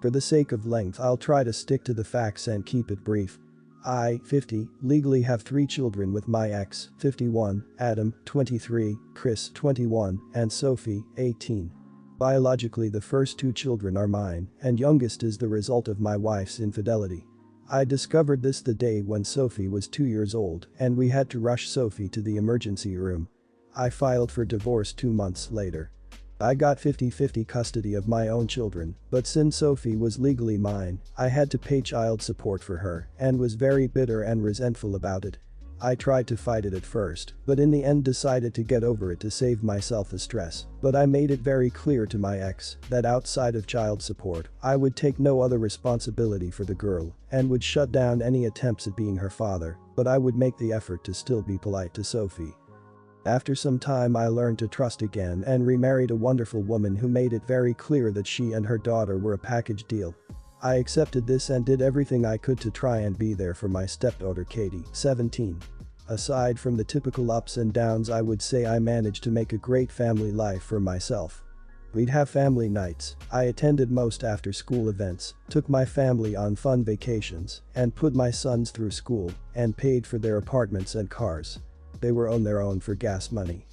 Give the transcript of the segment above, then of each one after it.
For the sake of length, I'll try to stick to the facts and keep it brief. I, 50, legally have 3 children with my ex, 51, Adam, 23, Chris, 21, and Sophie, 18. Biologically, the first 2 children are mine, and youngest is the result of my wife's infidelity. I discovered this the day when Sophie was 2 years old, and we had to rush Sophie to the emergency room. I filed for divorce 2 months later. I got 50-50 custody of my own children, but since Sophie was legally mine, I had to pay child support for her and was very bitter and resentful about it. I tried to fight it at first, but in the end decided to get over it to save myself the stress, but I made it very clear to my ex that outside of child support, I would take no other responsibility for the girl and would shut down any attempts at being her father, but I would make the effort to still be polite to Sophie. After some time, I learned to trust again and remarried a wonderful woman who made it very clear that she and her daughter were a package deal. I accepted this and did everything I could to try and be there for my stepdaughter Katie, 17. Aside from the typical ups and downs, I would say I managed to make a great family life for myself. We'd have family nights, I attended most after-school events, took my family on fun vacations, and put my sons through school and paid for their apartments and cars. They were on their own for gas money.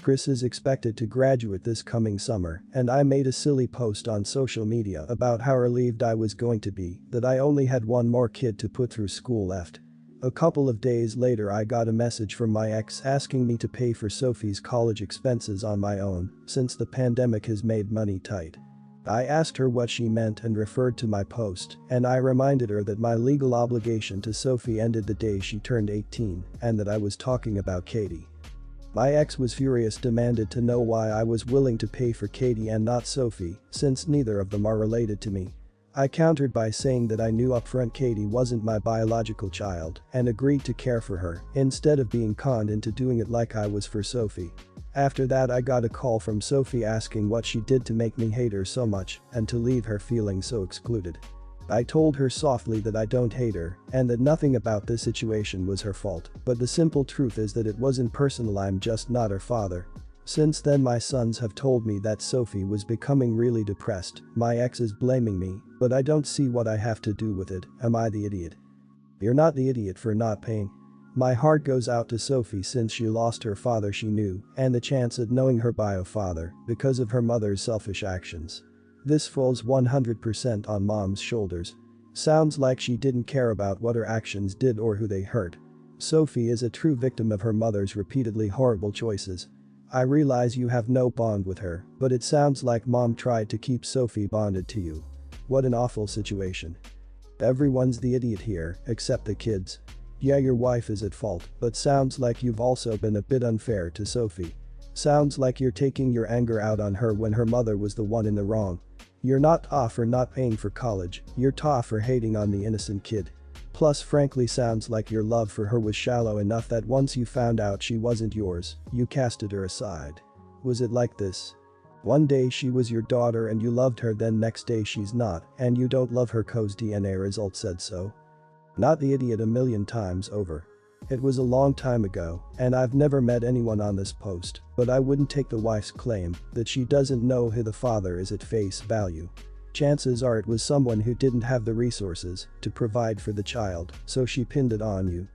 Chris is expected to graduate this coming summer, and I made a silly post on social media about how relieved I was going to be that I only had one more kid to put through school left. A couple of days later, I got a message from my ex asking me to pay for Sophie's college expenses on my own since the pandemic has made money tight. I asked her what she meant and referred to my post, and I reminded her that my legal obligation to Sophie ended the day she turned 18 and that I was talking about Katie. My ex was furious, demanded to know why I was willing to pay for Katie and not Sophie, since neither of them are related to me. I countered by saying that I knew upfront Katie wasn't my biological child and agreed to care for her instead of being conned into doing it like I was for Sophie. After that, I got a call from Sophie asking what she did to make me hate her so much and to leave her feeling so excluded. I told her softly that I don't hate her and that nothing about this situation was her fault, but the simple truth is that it wasn't personal, I'm just not her father. Since then, my sons have told me that Sophie was becoming really depressed. My ex is blaming me, but I don't see what I have to do with it. Am I the idiot? You're not the idiot for not paying. My heart goes out to Sophie since she lost her father she knew and the chance at knowing her bio father because of her mother's selfish actions. This falls 100% on mom's shoulders. Sounds like she didn't care about what her actions did or who they hurt. Sophie is a true victim of her mother's repeatedly horrible choices. I realize you have no bond with her, but it sounds like mom tried to keep Sophie bonded to you. What an awful situation. Everyone's the idiot here, except the kids. Yeah, your wife is at fault, but sounds like you've also been a bit unfair to Sophie. Sounds like you're taking your anger out on her when her mother was the one in the wrong. You're not tough for not paying for college, you're tough for hating on the innocent kid. Plus, frankly, sounds like your love for her was shallow enough that once you found out she wasn't yours, you casted her aside. Was it like this? One day she was your daughter and you loved her, then next day she's not and you don't love her 'cause DNA results said so? Not the idiot a million times over. It was a long time ago, and I've never met anyone on this post, but I wouldn't take the wife's claim that she doesn't know who the father is at face value. Chances are it was someone who didn't have the resources to provide for the child, so she pinned it on you.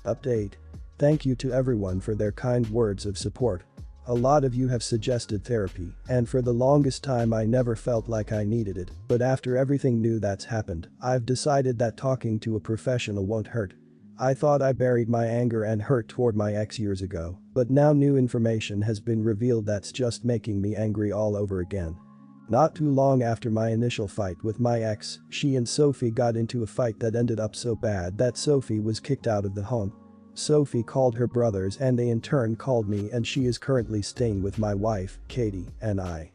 Update. Thank you to everyone for their kind words of support. A lot of you have suggested therapy, and for the longest time I never felt like I needed it, but after everything new that's happened, I've decided that talking to a professional won't hurt. I thought I buried my anger and hurt toward my ex years ago, but now new information has been revealed that's just making me angry all over again. Not too long after my initial fight with my ex, she and Sophie got into a fight that ended up so bad that Sophie was kicked out of the home. Sophie called her brothers and they in turn called me, and she is currently staying with my wife, Katie, and I.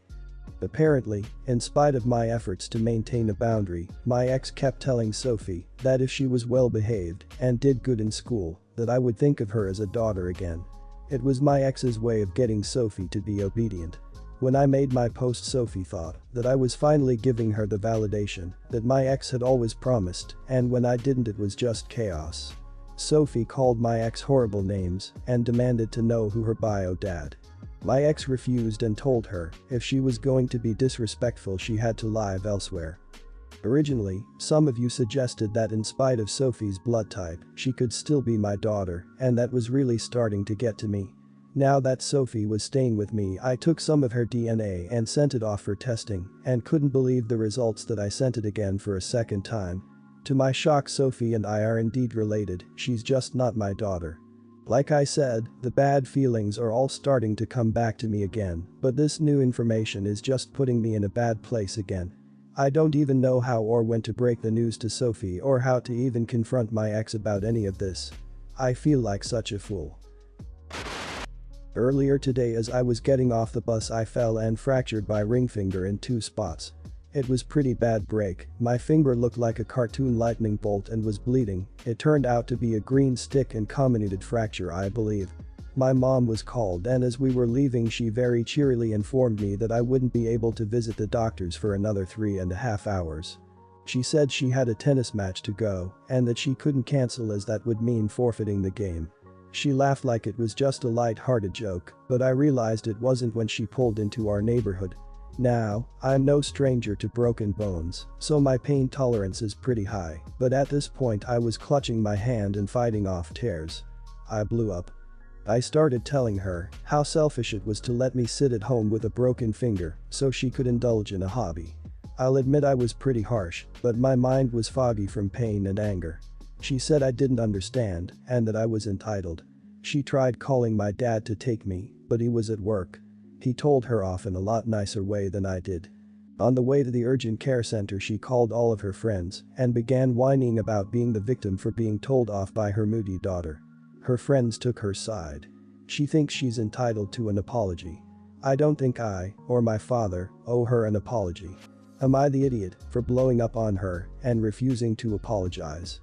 Apparently, in spite of my efforts to maintain a boundary, my ex kept telling Sophie that if she was well behaved and did good in school, that I would think of her as a daughter again. It was my ex's way of getting Sophie to be obedient. When I made my post, Sophie thought that I was finally giving her the validation that my ex had always promised, and when I didn't it was just chaos. Sophie called my ex horrible names and demanded to know who her bio dad. My ex refused and told her if she was going to be disrespectful she had to live elsewhere. Originally, some of you suggested that in spite of Sophie's blood type, she could still be my daughter, and that was really starting to get to me. Now that Sophie was staying with me, I took some of her DNA and sent it off for testing, and couldn't believe the results that I sent it again for a second time. To my shock, Sophie and I are indeed related, she's just not my daughter. Like I said, the bad feelings are all starting to come back to me again, but this new information is just putting me in a bad place again. I don't even know how or when to break the news to Sophie or how to even confront my ex about any of this. I feel like such a fool. Earlier today, as I was getting off the bus, I fell and fractured my ring finger in 2 spots. It was pretty bad break, my finger looked like a cartoon lightning bolt and was bleeding. It turned out to be a green stick and comminuted fracture, I believe. My mom was called, and as we were leaving she very cheerily informed me that I wouldn't be able to visit the doctors for another 3.5 hours. She said she had a tennis match to go and that she couldn't cancel as that would mean forfeiting the game. She laughed like it was just a light-hearted joke, but I realized it wasn't when she pulled into our neighborhood. Now, I'm no stranger to broken bones, so my pain tolerance is pretty high, but at this point I was clutching my hand and fighting off tears. I blew up. I started telling her how selfish it was to let me sit at home with a broken finger so she could indulge in a hobby. I'll admit I was pretty harsh, but my mind was foggy from pain and anger. She said I didn't understand and that I was entitled. She tried calling my dad to take me, but he was at work. He told her off in a lot nicer way than I did. On the way to the urgent care center, she called all of her friends and began whining about being the victim for being told off by her moody daughter. Her friends took her side. She thinks she's entitled to an apology. I don't think I, or my father, owe her an apology. Am I the idiot for blowing up on her and refusing to apologize?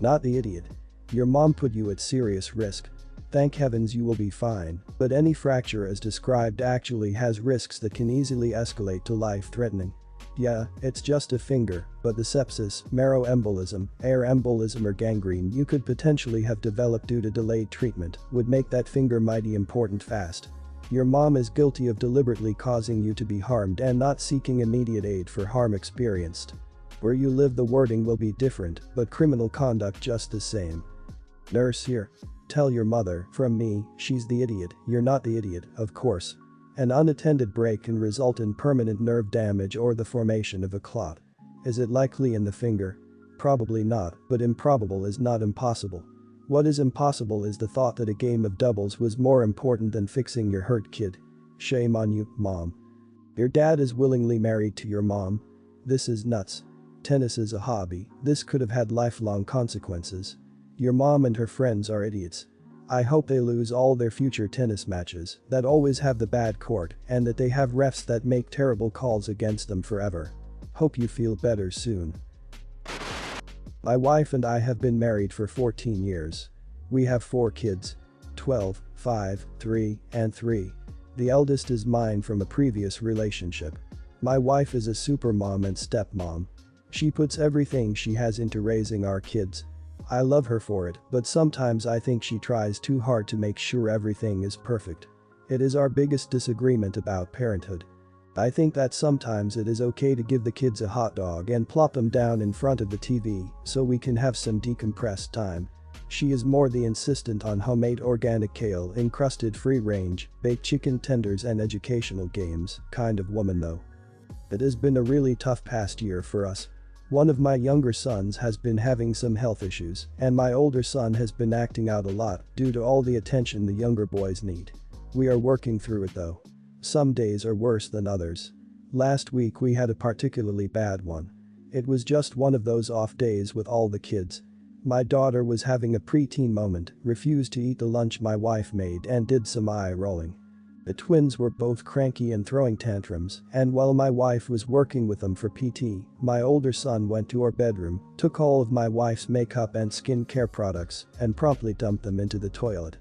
Not the idiot. Your mom put you at serious risk. Thank heavens you will be fine, but any fracture as described actually has risks that can easily escalate to life-threatening. Yeah, it's just a finger, but the sepsis, marrow embolism, air embolism or gangrene you could potentially have developed due to delayed treatment would make that finger mighty important fast. Your mom is guilty of deliberately causing you to be harmed and not seeking immediate aid for harm experienced. Where you live the wording will be different, but criminal conduct just the same. Nurse here. Tell your mother, from me, she's the idiot, you're not the idiot, of course. An unattended break can result in permanent nerve damage or the formation of a clot. Is it likely in the finger? Probably not, but improbable is not impossible. What is impossible is the thought that a game of doubles was more important than fixing your hurt kid. Shame on you, mom. Your dad is willingly married to your mom. This is nuts. Tennis is a hobby, this could have had lifelong consequences. Your mom and her friends are idiots. I hope they lose all their future tennis matches that always have the bad court and that they have refs that make terrible calls against them forever. Hope you feel better soon. My wife and I have been married for 14 years. We have 4 kids. 12, 5, 3, and 3. The eldest is mine from a previous relationship. My wife is a super mom and stepmom. She puts everything she has into raising our kids. I love her for it, but sometimes I think she tries too hard to make sure everything is perfect. It is our biggest disagreement about parenthood. I think that sometimes it is okay to give the kids a hot dog and plop them down in front of the TV so we can have some decompressed time. She is more the insistent on homemade organic kale encrusted free-range, baked chicken tenders and educational games kind of woman though. It has been a really tough past year for us. One of my younger sons has been having some health issues, and my older son has been acting out a lot due to all the attention the younger boys need. We are working through it though. Some days are worse than others. Last week we had a particularly bad one. It was just one of those off days with all the kids. My daughter was having a preteen moment, refused to eat the lunch my wife made and did some eye rolling. The twins were both cranky and throwing tantrums, and while my wife was working with them for PT, my older son went to our bedroom, took all of my wife's makeup and skincare products, and promptly dumped them into the toilet.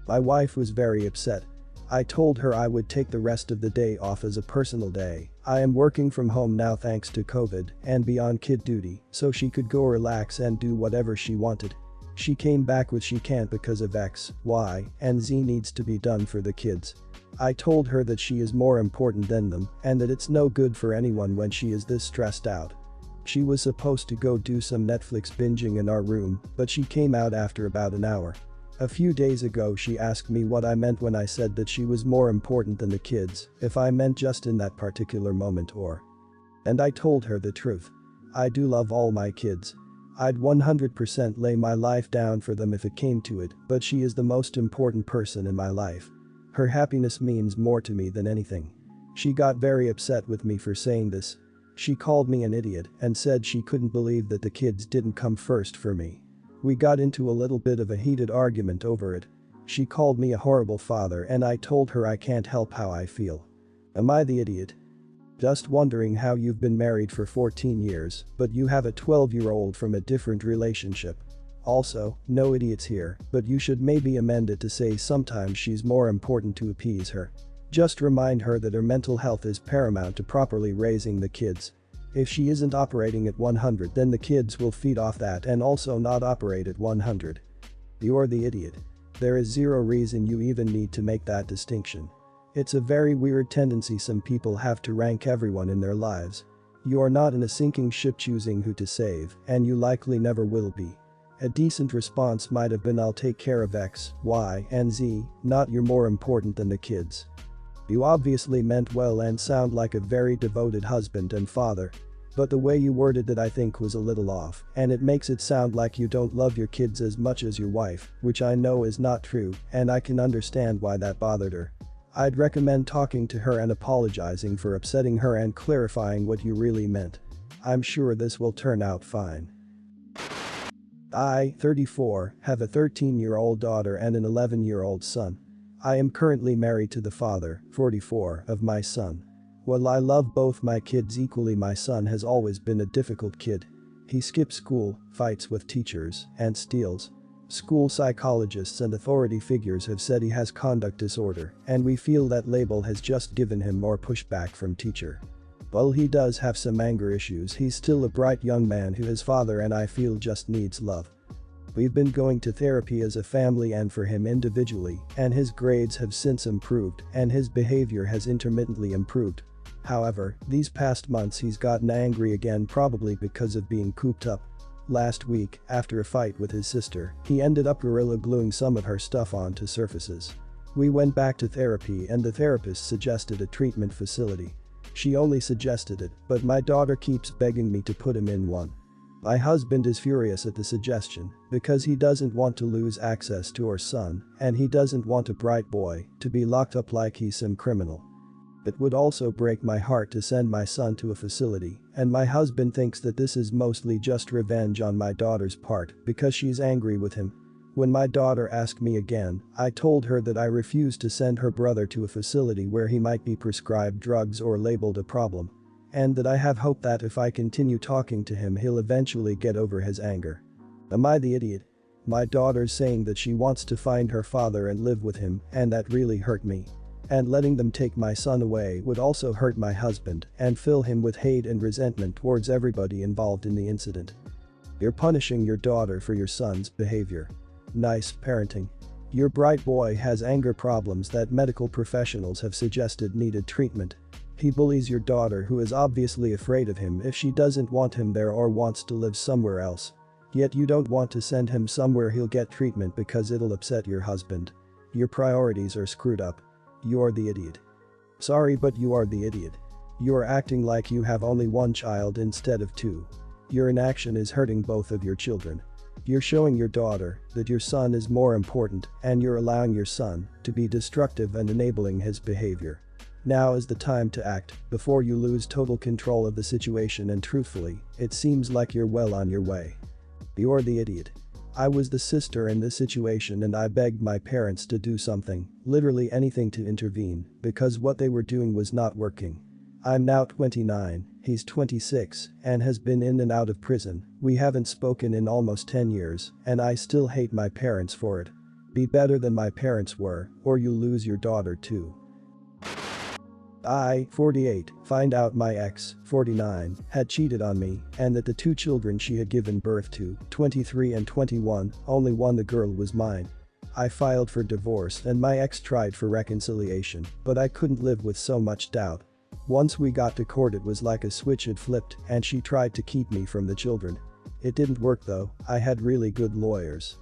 My wife was very upset. I told her I would take the rest of the day off as a personal day. I am working from home now thanks to COVID and be on kid duty, so she could go relax and do whatever she wanted. She came back with she can't because of X, Y, and Z needs to be done for the kids. I told her that she is more important than them and that it's no good for anyone when she is this stressed out. She was supposed to go do some Netflix binging in our room, but she came out after about an hour. A few days ago she asked me what I meant when I said that she was more important than the kids, if I meant just in that particular moment or. And I told her the truth. I do love all my kids. I'd 100% lay my life down for them if it came to it, but she is the most important person in my life. Her happiness means more to me than anything. She got very upset with me for saying this. She called me an idiot and said she couldn't believe that the kids didn't come first for me. We got into a little bit of a heated argument over it. She called me a horrible father and I told her I can't help how I feel. Am I the idiot? Just wondering how you've been married for 14 years, but you have a 12-year-old from a different relationship. Also, no idiots here, but you should maybe amend it to say sometimes she's more important to appease her. Just remind her that her mental health is paramount to properly raising the kids. If she isn't operating at 100, then the kids will feed off that and also not operate at 100. You're the idiot. There is zero reason you even need to make that distinction. It's a very weird tendency some people have to rank everyone in their lives. You are not in a sinking ship choosing who to save, and you likely never will be. A decent response might have been I'll take care of X, Y, and Z, not you're more important than the kids. You obviously meant well and sound like a very devoted husband and father. But the way you worded it I think was a little off, and it makes it sound like you don't love your kids as much as your wife, which I know is not true, and I can understand why that bothered her. I'd recommend talking to her and apologizing for upsetting her and clarifying what you really meant. I'm sure this will turn out fine. I, 34, have a 13-year-old daughter and an 11-year-old son. I am currently married to the father, 44, of my son. While I love both my kids equally, my son has always been a difficult kid. He skips school, fights with teachers, and steals. School psychologists and authority figures have said he has conduct disorder, and we feel that label has just given him more pushback from teacher. While he does have some anger issues, he's still a bright young man who his father and I feel just needs love. We've been going to therapy as a family and for him individually, and his grades have since improved and his behavior has intermittently improved. However, these past months he's gotten angry again, probably because of being cooped up. Last week, after a fight with his sister, he ended up gorilla gluing some of her stuff onto surfaces. We went back to therapy and the therapist suggested a treatment facility. She only suggested it, but my daughter keeps begging me to put him in one. My husband is furious at the suggestion because he doesn't want to lose access to our son and he doesn't want a bright boy to be locked up like he's some criminal. It would also break my heart to send my son to a facility, and my husband thinks that this is mostly just revenge on my daughter's part because she's angry with him. When my daughter asked me again, I told her that I refused to send her brother to a facility where he might be prescribed drugs or labeled a problem. And that I have hope that if I continue talking to him he'll eventually get over his anger. Am I the idiot? My daughter's saying that she wants to find her father and live with him, and that really hurt me. And letting them take my son away would also hurt my husband and fill him with hate and resentment towards everybody involved in the incident. You're punishing your daughter for your son's behavior. Nice parenting. Your bright boy has anger problems that medical professionals have suggested needed treatment. He bullies your daughter, who is obviously afraid of him if she doesn't want him there or wants to live somewhere else. Yet you don't want to send him somewhere he'll get treatment because it'll upset your husband. Your priorities are screwed up. You're the idiot. Sorry, but you are the idiot. You're acting like you have only one child instead of two. Your inaction is hurting both of your children. You're showing your daughter that your son is more important, and you're allowing your son to be destructive and enabling his behavior. Now is the time to act before you lose total control of the situation, and truthfully, it seems like you're well on your way. You're the idiot. I was the sister in this situation and I begged my parents to do something, literally anything, to intervene because what they were doing was not working. I'm now 29, he's 26, and has been in and out of prison. We haven't spoken in almost 10 years, and I still hate my parents for it. Be better than my parents were, or you lose your daughter too. I, 48, find out my ex, 49, had cheated on me and that the two children she had given birth to, 23 and 21, only one, the girl, was mine. I filed for divorce and my ex tried for reconciliation, but I couldn't live with so much doubt. Once we got to court it was like a switch had flipped and she tried to keep me from the children. It didn't work though, I had really good lawyers.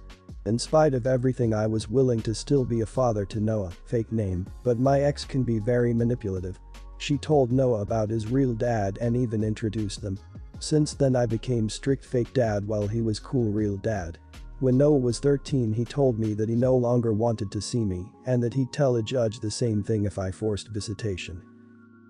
In spite of everything I was willing to still be a father to Noah, fake name, but my ex can be very manipulative. She told Noah about his real dad and even introduced them. Since then I became strict fake dad while he was cool real dad. When Noah was 13 he told me that he no longer wanted to see me and that he'd tell a judge the same thing if I forced visitation.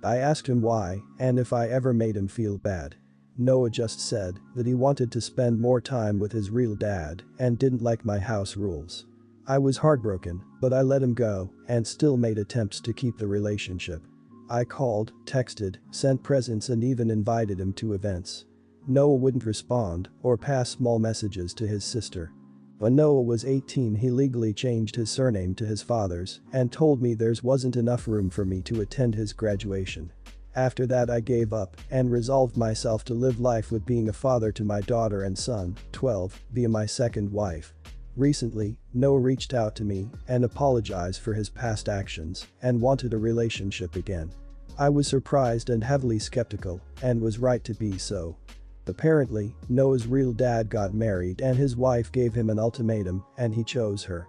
I asked him why and if I ever made him feel bad. Noah just said that he wanted to spend more time with his real dad and didn't like my house rules. I was heartbroken, but I let him go and still made attempts to keep the relationship. I called, texted, sent presents and even invited him to events. Noah wouldn't respond or pass small messages to his sister. When Noah was 18 he legally changed his surname to his father's and told me there wasn't enough room for me to attend his graduation. After that I gave up and resolved myself to live life with being a father to my daughter and son, 12, via my second wife. Recently, Noah reached out to me and apologized for his past actions and wanted a relationship again. I was surprised and heavily skeptical and was right to be so. Apparently, Noah's real dad got married and his wife gave him an ultimatum and he chose her.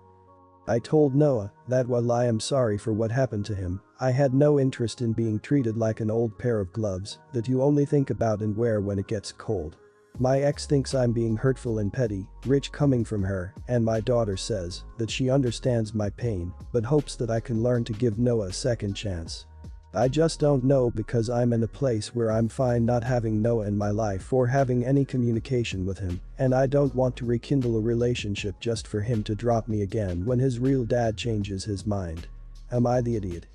I told Noah that while I am sorry for what happened to him, I had no interest in being treated like an old pair of gloves that you only think about and wear when it gets cold. My ex thinks I'm being hurtful and petty, rich coming from her, and my daughter says that she understands my pain but hopes that I can learn to give Noah a second chance. I just don't know because I'm in a place where I'm fine not having Noah in my life or having any communication with him, and I don't want to rekindle a relationship just for him to drop me again when his real dad changes his mind. Am I the idiot?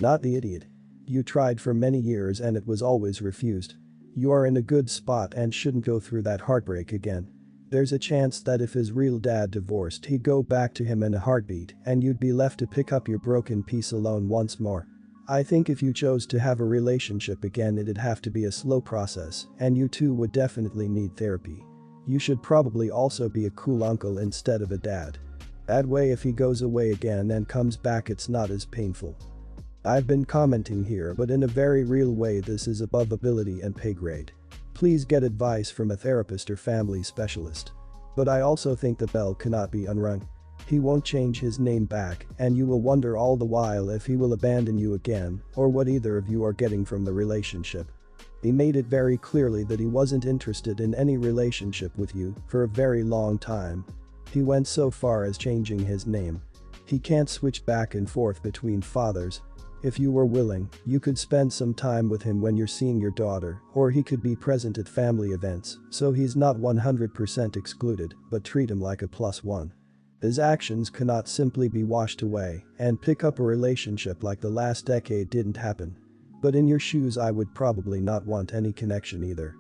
Not the idiot. You tried for many years and it was always refused. You are in a good spot and shouldn't go through that heartbreak again. There's a chance that if his real dad divorced he'd go back to him in a heartbeat and you'd be left to pick up your broken piece alone once more. I think if you chose to have a relationship again it'd have to be a slow process and you two would definitely need therapy. You should probably also be a cool uncle instead of a dad. That way if he goes away again and comes back it's not as painful. I've been commenting here but in a very real way this is above ability and pay grade. Please get advice from a therapist or family specialist. But I also think the bell cannot be unrung. He won't change his name back and you will wonder all the while if he will abandon you again or what either of you are getting from the relationship. He made it very clearly that he wasn't interested in any relationship with you for a very long time. He went so far as changing his name. He can't switch back and forth between fathers. If you were willing, you could spend some time with him when you're seeing your daughter, or he could be present at family events, so he's not 100% excluded, but treat him like a +1. His actions cannot simply be washed away and pick up a relationship like the last decade didn't happen. But in your shoes I would probably not want any connection either.